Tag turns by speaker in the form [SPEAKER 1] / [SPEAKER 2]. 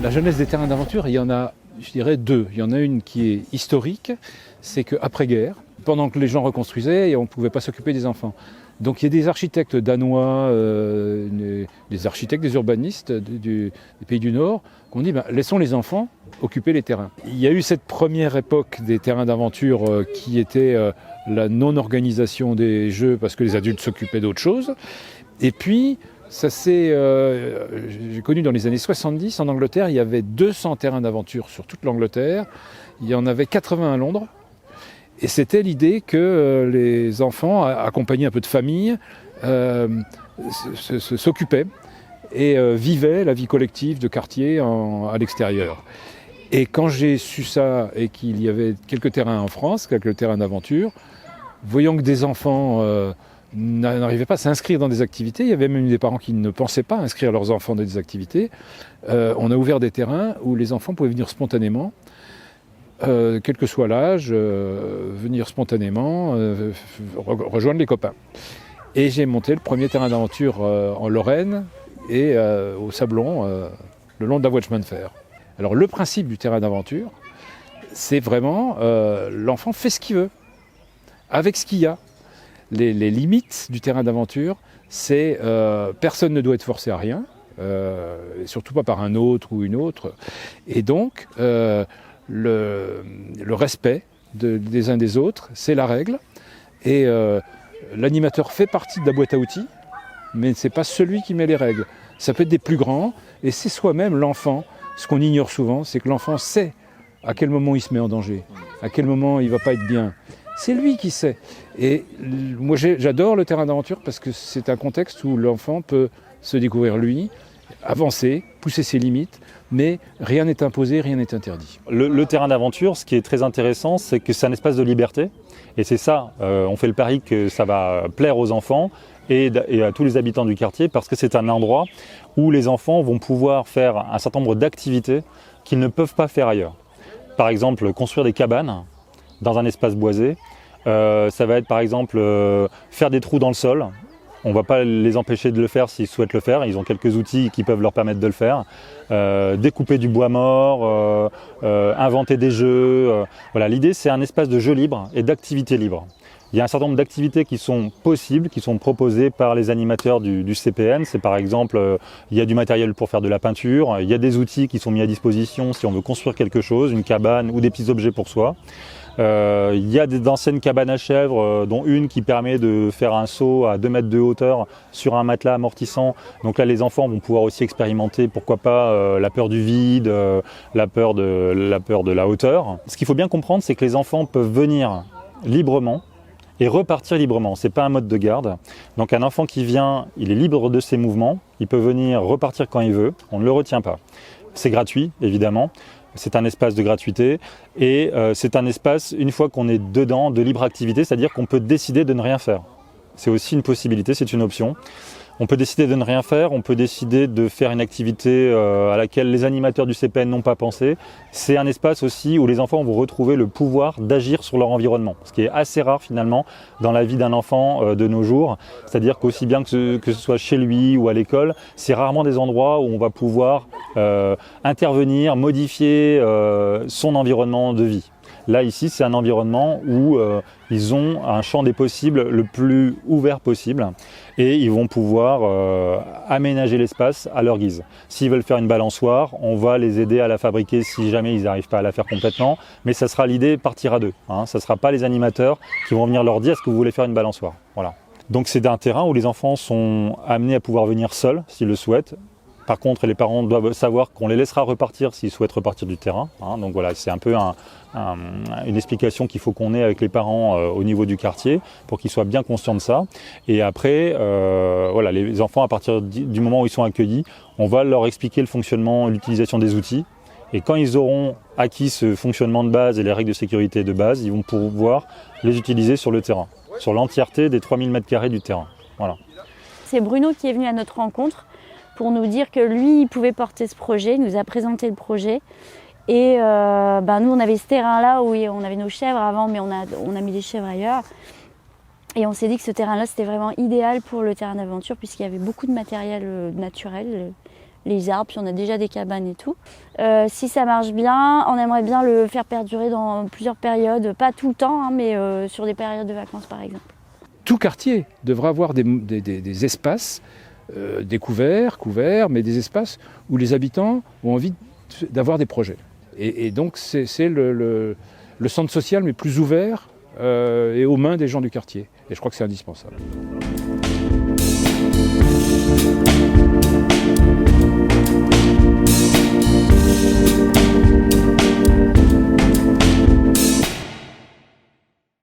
[SPEAKER 1] La jeunesse des terrains d'aventure, il y en a, je dirais, deux. Il y en a une qui est historique, c'est qu'après-guerre, pendant que les gens reconstruisaient, on ne pouvait pas s'occuper des enfants. Donc il y a des architectes danois, des architectes, des urbanistes des pays du Nord, qui ont dit laissons les enfants occuper les terrains. Il y a eu cette première époque des terrains d'aventure qui était la non-organisation des jeux parce que les adultes s'occupaient d'autre chose. Et puis, ça j'ai connu dans les années 70, en Angleterre, il y avait 200 terrains d'aventure sur toute l'Angleterre. Il y en avait 80 à Londres. Et c'était l'idée que les enfants, accompagnés un peu de famille, s'occupaient et vivaient la vie collective de quartier à l'extérieur. Et quand j'ai su ça et qu'il y avait quelques terrains en France, quelques terrains d'aventure, voyant que des enfants n'arrivaient pas à s'inscrire dans des activités, il y avait même des parents qui ne pensaient pas inscrire leurs enfants dans des activités, on a ouvert des terrains où les enfants pouvaient venir spontanément. Quel que soit l'âge, venir spontanément, rejoindre les copains. Et j'ai monté le premier terrain d'aventure en Lorraine et au Sablon, le long de la voie de chemin de fer. Alors le principe du terrain d'aventure, c'est vraiment l'enfant fait ce qu'il veut, avec ce qu'il y a. Les limites du terrain d'aventure, c'est personne ne doit être forcé à rien, surtout pas par un autre ou une autre. Et donc, le respect des uns des autres, c'est la règle. Et l'animateur fait partie de la boîte à outils, mais ce n'est pas celui qui met les règles. Ça peut être des plus grands, et c'est soi-même l'enfant. Ce qu'on ignore souvent, c'est que l'enfant sait à quel moment il se met en danger, à quel moment il ne va pas être bien. C'est lui qui sait. Et moi, j'adore le terrain d'aventure parce que c'est un contexte où l'enfant peut se découvrir lui, avancer, pousser ses limites, mais rien n'est imposé, rien n'est interdit.
[SPEAKER 2] Le terrain d'aventure, ce qui est très intéressant, c'est que c'est un espace de liberté. Et c'est ça, on fait le pari que ça va plaire aux enfants et à tous les habitants du quartier, parce que c'est un endroit où les enfants vont pouvoir faire un certain nombre d'activités qu'ils ne peuvent pas faire ailleurs. Par exemple, construire des cabanes dans un espace boisé. Ça va être par exemple faire des trous dans le sol. On ne va pas les empêcher de le faire s'ils souhaitent le faire. Ils ont quelques outils qui peuvent leur permettre de le faire. Découper du bois mort, inventer des jeux. Voilà, l'idée, c'est un espace de jeu libre et d'activité libre. Il y a un certain nombre d'activités qui sont possibles, qui sont proposées par les animateurs du CPN. C'est par exemple, il y a du matériel pour faire de la peinture, il y a des outils qui sont mis à disposition si on veut construire quelque chose, une cabane ou des petits objets pour soi. Il y a d'anciennes cabanes à chèvres, dont une qui permet de faire un saut à 2 mètres de hauteur sur un matelas amortissant. Donc là, les enfants vont pouvoir aussi expérimenter, pourquoi pas, la peur du vide, la peur de la hauteur. Ce qu'il faut bien comprendre, c'est que les enfants peuvent venir librement et repartir librement. Ce n'est pas un mode de garde. Donc un enfant qui vient, il est libre de ses mouvements, il peut venir repartir quand il veut, on ne le retient pas. C'est gratuit, évidemment. C'est un espace de gratuité et c'est un espace, une fois qu'on est dedans, de libre activité, c'est-à-dire qu'on peut décider de ne rien faire. C'est aussi une possibilité, c'est une option. On peut décider de ne rien faire, on peut décider de faire une activité à laquelle les animateurs du CPN n'ont pas pensé. C'est un espace aussi où les enfants vont retrouver le pouvoir d'agir sur leur environnement, ce qui est assez rare finalement dans la vie d'un enfant de nos jours. C'est-à-dire qu'aussi bien que ce soit chez lui ou à l'école, c'est rarement des endroits où on va pouvoir intervenir, modifier son environnement de vie. Là, ici, c'est un environnement où ils ont un champ des possibles le plus ouvert possible et ils vont pouvoir aménager l'espace à leur guise. S'ils veulent faire une balançoire, on va les aider à la fabriquer si jamais ils n'arrivent pas à la faire complètement, mais ça sera l'idée partir à deux. Ça ne sera pas les animateurs qui vont venir leur dire « est-ce que vous voulez faire une balançoire ?» Voilà. Donc c'est un terrain où les enfants sont amenés à pouvoir venir seuls s'ils le souhaitent. Par contre, les parents doivent savoir qu'on les laissera repartir s'ils souhaitent repartir du terrain. Donc voilà, c'est un peu une explication qu'il faut qu'on ait avec les parents au niveau du quartier pour qu'ils soient bien conscients de ça. Et après, voilà, les enfants, à partir du moment où ils sont accueillis, on va leur expliquer le fonctionnement, l'utilisation des outils. Et quand ils auront acquis ce fonctionnement de base et les règles de sécurité de base, ils vont pouvoir les utiliser sur le terrain, sur l'entièreté des 3000 m² du terrain. Voilà.
[SPEAKER 3] C'est Bruno qui est venu à notre rencontre pour nous dire que lui, il pouvait porter ce projet, il nous a présenté le projet. Et nous, on avait ce terrain-là où on avait nos chèvres avant, mais on a mis les chèvres ailleurs. Et on s'est dit que ce terrain-là, c'était vraiment idéal pour le terrain d'aventure, puisqu'il y avait beaucoup de matériel naturel, les arbres, puis on a déjà des cabanes et tout. Si ça marche bien, on aimerait bien le faire perdurer dans plusieurs périodes, pas tout le temps, hein, mais sur des périodes de vacances par exemple.
[SPEAKER 1] Tout quartier devrait avoir des espaces couverts, mais des espaces où les habitants ont envie d'avoir des projets. Et donc c'est le centre social, mais plus ouvert et aux mains des gens du quartier. Et je crois que c'est indispensable.